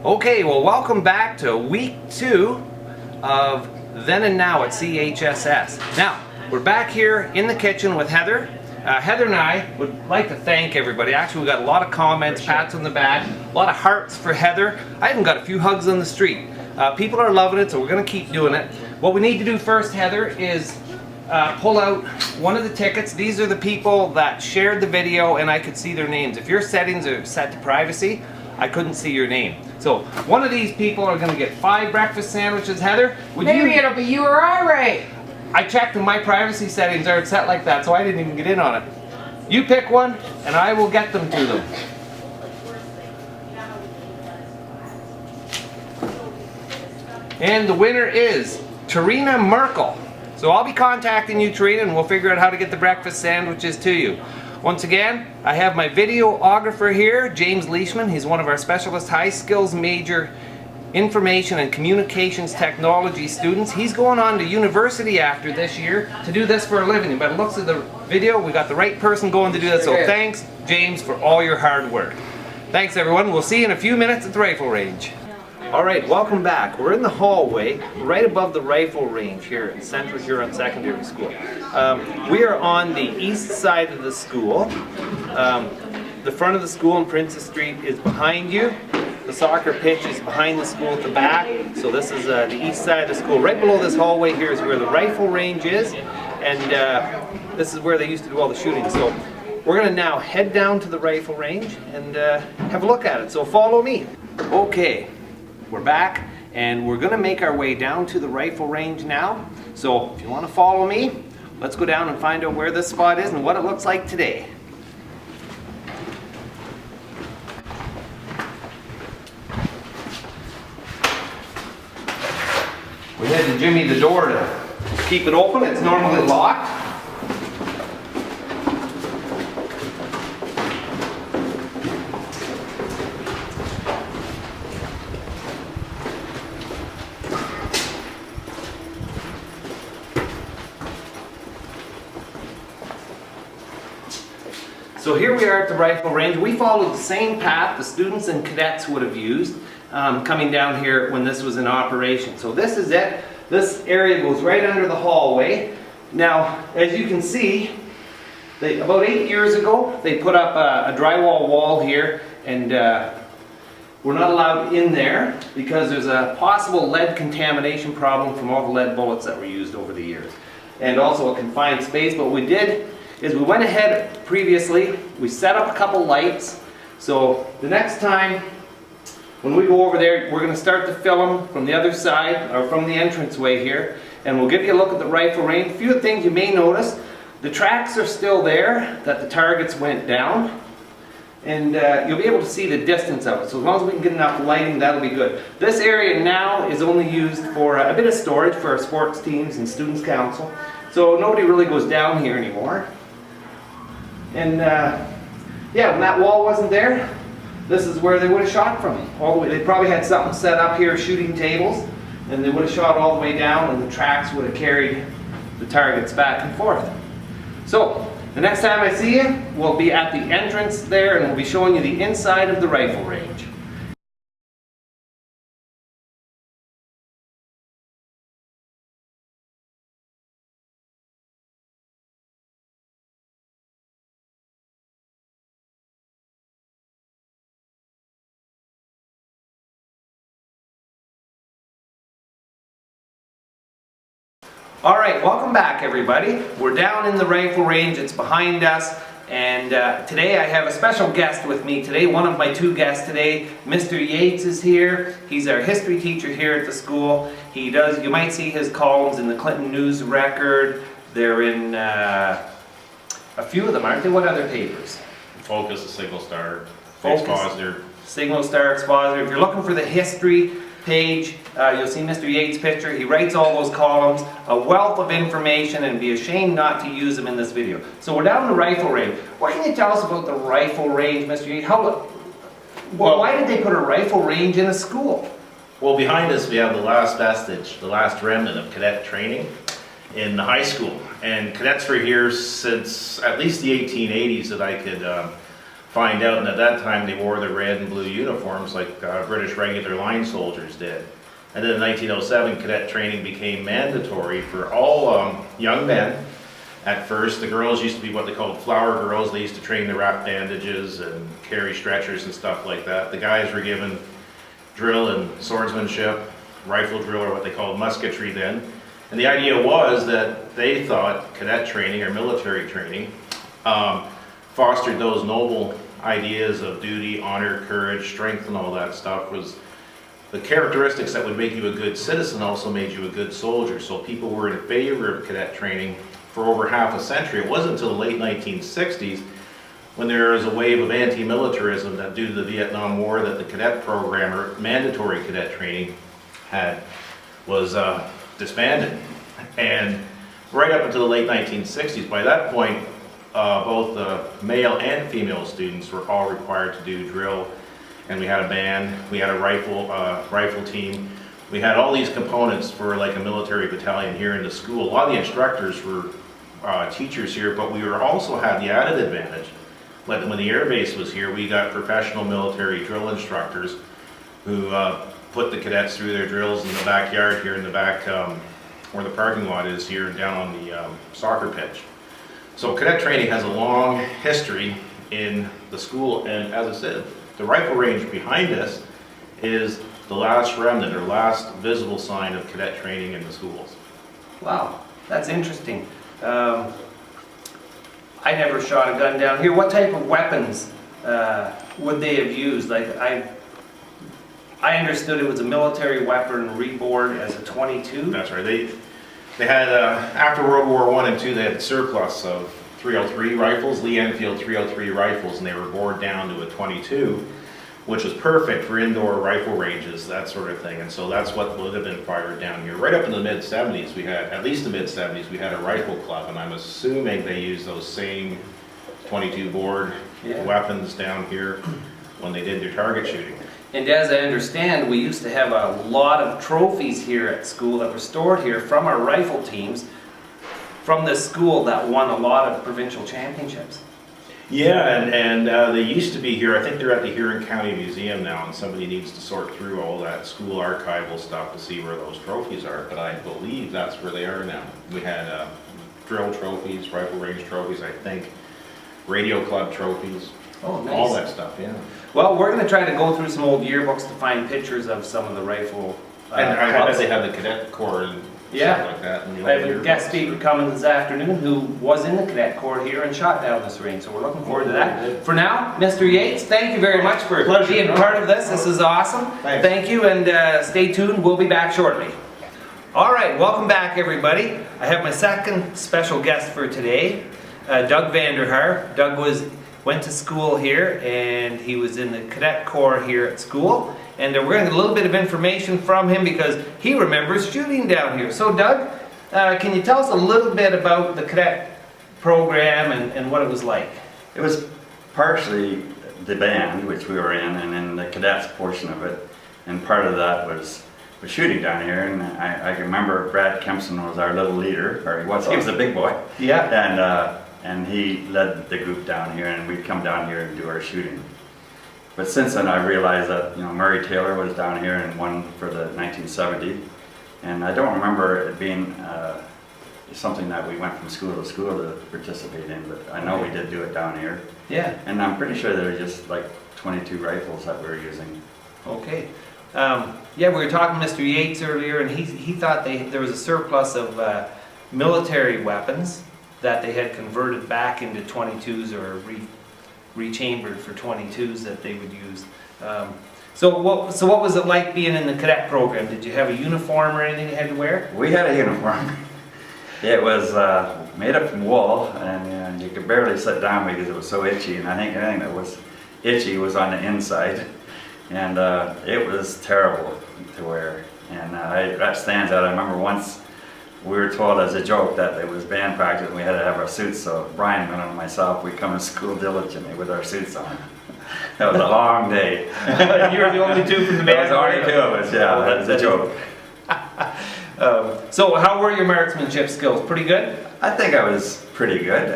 Okay, well, welcome back to week 2 of Then and Now at CHSS. Now, we're back here in the kitchen with Heather. Heather and I would like to thank everybody. Actually, we got a lot of comments, pats on the back, a lot of hearts for Heather. I even got a few hugs on the street. People are loving it, so we're going to keep doing it. What we need to do first, Heather, is pull out one of the tickets. These are the people that shared the video and I could see their names. If your settings are set to privacy, I couldn't see your name. So one of these people are going to get 5 breakfast sandwiches. Heather, maybe it'll be you or I, Ray. I checked and my privacy settings aren't set like that, so I didn't even get in on it. You pick one and I will get them to them. And the winner is Tarina Merkel. So I'll be contacting you, Tarina, and we'll figure out how to get the breakfast sandwiches to you. Once again, I have my videographer here, James Leishman. He's one of our specialist high skills major information and communications technology students. He's going on to university after this year to do this for a living. By the looks of the video, we got the right person going to do that. So thanks, James, for all your hard work. Thanks, everyone. We'll see you in a few minutes at the rifle range. All right, welcome back. We're in the hallway right above the rifle range here at Central Huron Secondary School. We are on the east side of the school. The front of the school on Princess Street is behind you. The soccer pitch is behind the school at the back. So this is the east side of the school. Right below this hallway here is where the rifle range is. And this is where they used to do all the shooting. So we're going to now head down to the rifle range and have a look at it. So follow me. Okay. We're back and we're going to make our way down to the rifle range now. So if you want to follow me, let's go down and find out where this spot is and what it looks like today. We had to jimmy the door to keep it open. It's normally locked. So here we are at the rifle range. We followed the same path the students and cadets would have used coming down here when this was in operation. So this is it. This area goes right under the hallway. Now, as you can see, about 8 years ago, they put up a drywall wall here, and we're not allowed in there because there's a possible lead contamination problem from all the lead bullets that were used over the years. And also a confined space, but what we did is we went ahead previously, we set up a couple lights, so the next time when we go over there, we're going to start to film from the other side, or from the entranceway here, and we'll give you a look at the rifle range. A few things you may notice, the tracks are still there, that the targets went down, and you'll be able to see the distance of it, so as long as we can get enough lighting, that'll be good. This area now is only used for a bit of storage for our sports teams and students council, so nobody really goes down here anymore. And yeah, when that wall wasn't there, this is where they would have shot from. All the way. They probably had something set up here, shooting tables, and they would have shot all the way down, and the tracks would have carried the targets back and forth. So the next time I see you, we'll be at the entrance there, and we'll be showing you the inside of the rifle range. All right, welcome back, everybody. We're down in the rifle range. It's behind us, and today I have a special guest with me today. One of my 2 guests today, Mr. Yates, is here. He's our history teacher here at the school. He does, you might see his columns in the Clinton News Record. They're in a few of them, aren't they? What other papers? Focus, the Signal Star, Expositor. Signal Star, Expositor. If you're looking for the history page, you'll see Mr. Yates' picture. He writes all those columns, a wealth of information, and be ashamed not to use them in this video. So we're down in the rifle range. What can you tell us about the rifle range, Mr. Yates? Why did they put a rifle range in a school? Well, behind us we have the last vestige, the last remnant of cadet training in the high school. And cadets were here since at least the 1880s that I could find out, and at that time they wore the red and blue uniforms like British regular line soldiers did. And then in 1907, cadet training became mandatory for all young men. At first, the girls used to be what they called flower girls. They used to train to wrap bandages and carry stretchers and stuff like that. The guys were given drill and swordsmanship, rifle drill, or what they called musketry then. And the idea was that they thought cadet training or military training fostered those noble ideas of duty, honor, courage, strength, and all that stuff. Was the characteristics that would make you a good citizen also made you a good soldier. So people were in favor of cadet training for over half a century. It wasn't until the late 1960s when there was a wave of anti-militarism that due to the Vietnam War that the cadet program or mandatory cadet training was disbanded. And right up until the late 1960s, by that point, both the male and female students were all required to do drill, and we had a band, we had a rifle team, we had all these components for like a military battalion here in the school. A lot of the instructors were teachers here, but we also had the added advantage. Like when the air base was here, we got professional military drill instructors who put the cadets through their drills in the backyard here in the back where the parking lot is here down on the soccer pitch. So cadet training has a long history in the school, and as I said, the rifle range behind us is the last remnant or last visible sign of cadet training in the schools. Wow, that's interesting. I never shot a gun down here. What type of weapons would they have used? Like I understood it was a military weapon reboard as a .22. That's right. They had after World War I and II, they had a surplus of 303 rifles, Lee Enfield 303 rifles, and they were bored down to a .22, which was perfect for indoor rifle ranges, that sort of thing. And so that's what would have been fired down here. Right up in the mid-70s, we had, at least the mid-70s, we had a rifle club, and I'm assuming they used those same .22 bored weapons down here when they did their target shooting. And as I understand, we used to have a lot of trophies here at school that were stored here from our rifle teams from this school that won a lot of provincial championships. Yeah, and they used to be here. I think they're at the Huron County Museum now, and somebody needs to sort through all that school archival stuff to see where those trophies are, but I believe that's where they are now. We had drill trophies, rifle range trophies, I think, radio club trophies. Oh, nice. All that stuff, yeah. Well, we're going to try to go through some old yearbooks to find pictures of some of the rifle And I bet clubs. they have the cadet corps and Yeah. stuff like that. In the I have old a yearbooks. guest speaker coming this afternoon who was in the cadet corps here and shot down this range, so we're looking forward to that. For now, Mr. Yates, thank you very much for Pleasure. being part of this. This is awesome. Thanks. Thank you, and stay tuned. We'll be back shortly. All right, welcome back, everybody. I have my second special guest for today, Doug Vanderhaar. Doug went to school here, and he was in the cadet corps here at school. And we're going to get a little bit of information from him because he remembers shooting down here. So Doug, can you tell us a little bit about the cadet program and what it was like? It was partially the band, which we were in, and then the cadets portion of it. And part of that was shooting down here. And I can remember Brad Kempson was our little leader, or he was a big boy. Yeah. And he led the group down here, and we'd come down here and do our shooting. But since then, I realized that Murray Taylor was down here and won for the 1970, and I don't remember it being something that we went from school to school to participate in. But I know we did do it down here. Yeah. And I'm pretty sure there were just like 22 rifles that we were using. Okay. Yeah, we were talking to Mr. Yates earlier, and he thought there was a surplus of military weapons that they had converted back into 22s or rechambered for 22s that they would use. So what was it like being in the cadet program? Did you have a uniform or anything you had to wear? We had a uniform. It was made up from wool, and you could barely sit down because it was so itchy, and I think anything that was itchy was on the inside. And it was terrible to wear, and that stands out. I remember once we were told as a joke that it was band practice and we had to have our suits, so Brian and myself, we come to school diligently with our suits on. That was a long day. You were the only two from the band? There was only two of us, yeah, that's a joke. So how were your marksmanship skills? Pretty good? I think I was pretty good.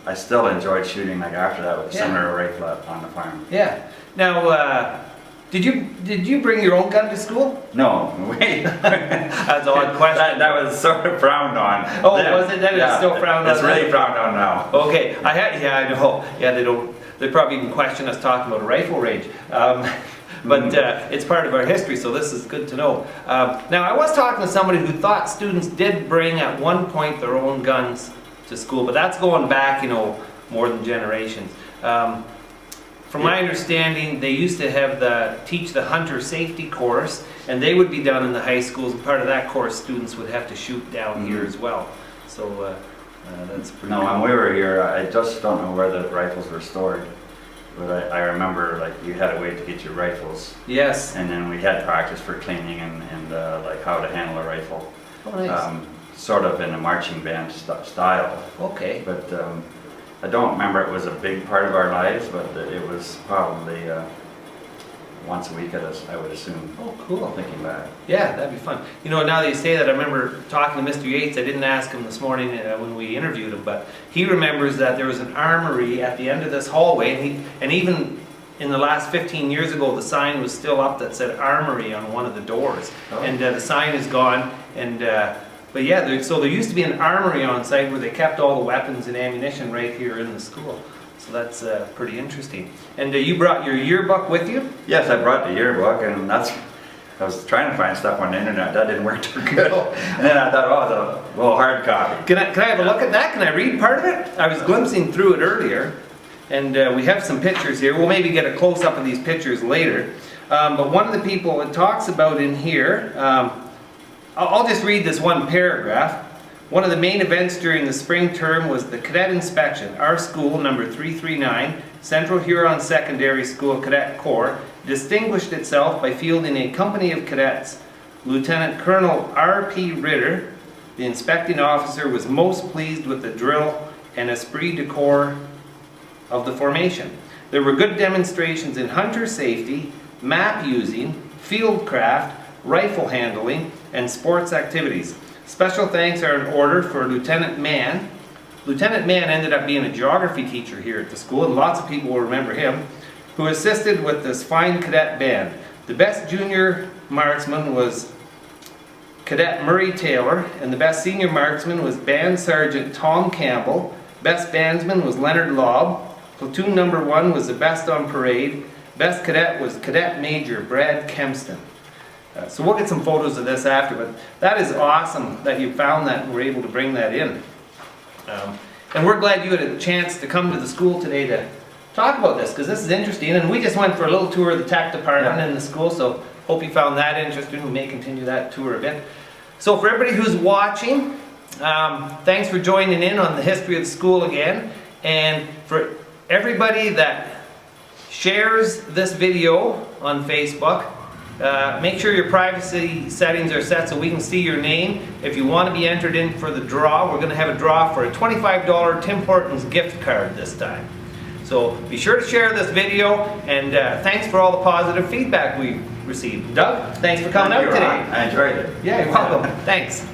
I still enjoyed shooting like after that with a Yeah. similar rifle on the farm. Yeah. Now, did you bring your own gun to school? No, wait. That's an odd question. That was sort of frowned on. Oh, was it? That is still frowned on It's then? really frowned on now. Okay, yeah, I know. Yeah, they don't. They probably even question us talking about a rifle range. But it's part of our history, so this is good to know. Now, I was talking to somebody who thought students did bring at one point their own guns to school, but that's going back, you know, more than generations. From my understanding, they used to teach the hunter safety course, and they would be done in the high schools. And part of that course, students would have to shoot down here as well. So that's pretty. No, cool. when we were here, I just don't know where the rifles were stored. But I remember like you had a way to get your rifles, Yes. and then we had practice for cleaning and like how to handle a rifle, Oh, nice. sort of in a marching band style. Okay. But I don't remember it was a big part of our lives, but it was probably once a week I would assume. Oh, cool. Thinking back. Yeah, that'd be fun. You know, now that you say that, I remember talking to Mr. Yates. I didn't ask him this morning when we interviewed him, but he remembers that there was an armory at the end of this hallway, and even in the last 15 years ago, the sign was still up that said armory on one of the doors, Oh. and the sign is gone. And but yeah, so there used to be an armory on site where they kept all the weapons and ammunition right here in the school. So that's pretty interesting. And you brought your yearbook with you? Yes, I brought the yearbook, and I was trying to find stuff on the internet. That didn't work too good. And then I thought, oh, it's a little hard copy. Can I have a look at that? Can I read part of it? I was glimpsing through it earlier, and we have some pictures here. We'll maybe get a close-up of these pictures later. But one of the people it talks about in here, I'll just read this one paragraph. One of the main events during the spring term was the cadet inspection. Our school, number 339, Central Huron Secondary School Cadet Corps, distinguished itself by fielding a company of cadets. Lieutenant Colonel R.P. Ritter, the inspecting officer, was most pleased with the drill and esprit de corps of the formation. There were good demonstrations in hunter safety, map using, field craft, rifle handling, and sports activities. Special thanks are in order for Lieutenant Mann. Lieutenant Mann ended up being a geography teacher here at the school, and lots of people will remember him, who assisted with this fine cadet band. The best junior marksman was Cadet Murray Taylor, and the best senior marksman was Band Sergeant Tom Campbell. Best bandsman was Leonard Lobb. Platoon number 1 was the best on parade. Best cadet was Cadet Major Brad Kempston. So we'll get some photos of this after, but that is awesome that you found that and were able to bring that in. And we're glad you had a chance to come to the school today to talk about this, because this is interesting, and we just went for a little tour of the tech department in the school, so hope you found that interesting. We may continue that tour a bit. So for everybody who's watching, thanks for joining in on the history of the school again, and for everybody that shares this video on Facebook, make sure your privacy settings are set so we can see your name. If you want to be entered in for the draw, we're going to have a draw for a $25 Tim Hortons gift card this time. So be sure to share this video, and thanks for all the positive feedback we received. Doug, thanks for coming out today. I enjoyed it. Yeah, you're welcome. Thanks.